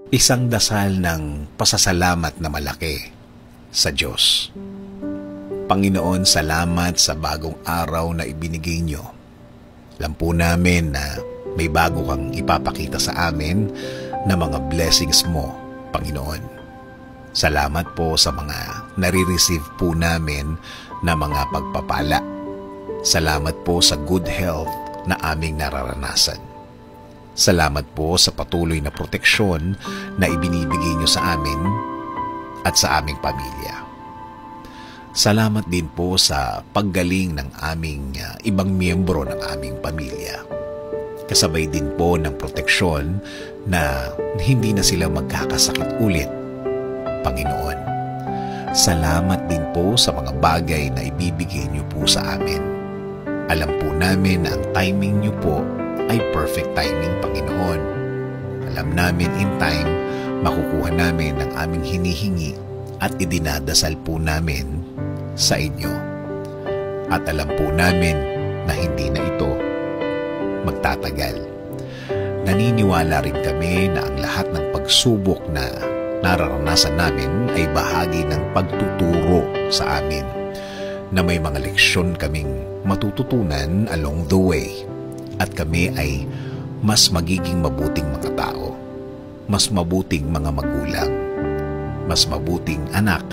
Isang dasal ng pasasalamat na malaki sa Diyos. Panginoon, salamat sa bagong araw na ibinigay niyo. Alam po namin na may bago kang ipapakita sa amin na mga blessings mo, Panginoon. Salamat po sa mga nare-receive po namin na mga pagpapala. Salamat po sa good health na aming nararanasan. Salamat po sa patuloy na proteksyon na ibinibigay niyo sa amin at sa aming pamilya. Salamat din po sa paggaling ng aming ibang miyembro ng aming pamilya. Kasabay din po ng proteksyon na hindi na sila magkakasakit ulit, Panginoon. Salamat din po sa mga bagay na ibibigay niyo po sa amin. Alam po namin na ang timing niyo po ay perfect timing, Panginoon. Alam namin in time, makukuha namin ang aming hinihingi at idinadasal po namin sa inyo. At alam po namin na hindi na ito magtatagal. Naniniwala rin kami na ang lahat ng pagsubok na nararanasan namin ay bahagi ng pagtuturo sa amin, na may mga leksyon kaming matututunan along the way, at kami ay mas magiging mabuting mga tao, mas mabuting mga magulang, mas mabuting anak,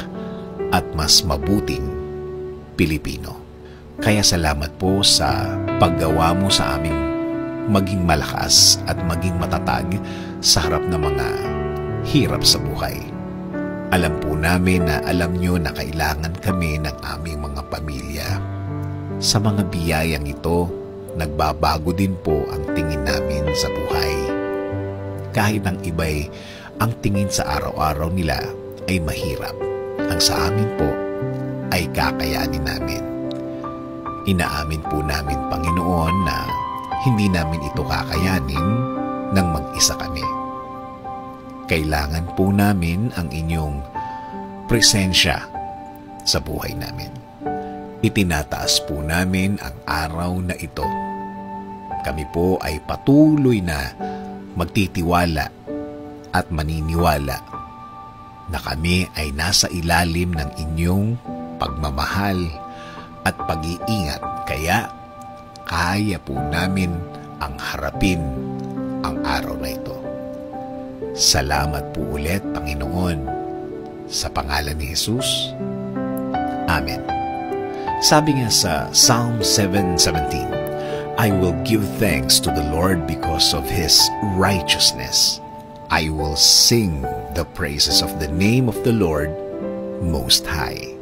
at mas mabuting Pilipino. Kaya salamat po sa paggawa mo sa aming maging malakas at maging matatag sa harap ng mga hirap sa buhay. Alam po namin na alam nyo na kailangan kami ng aming mga pamilya. Sa mga biyayang ito, nagbabago din po ang tingin namin sa buhay. Kahit ang iba'y ang tingin sa araw-araw nila ay mahirap, ang sa amin po ay kakayanin namin. Inaamin po namin, Panginoon, na hindi namin ito kakayanin nang mag-isa kami. Kailangan po namin ang inyong presensya sa buhay namin. Itinataas po namin ang araw na ito. Kami po ay patuloy na magtitiwala at maniniwala na kami ay nasa ilalim ng inyong pagmamahal at pag-iingat, kaya kaya po namin ang harapin ang araw na ito. Salamat po ulit, Panginoon, sa pangalan ni Jesus. Amen. Sabi nga sa Psalm 7:17, I will give thanks to the Lord because of His righteousness. I will sing the praises of the name of the Lord Most High.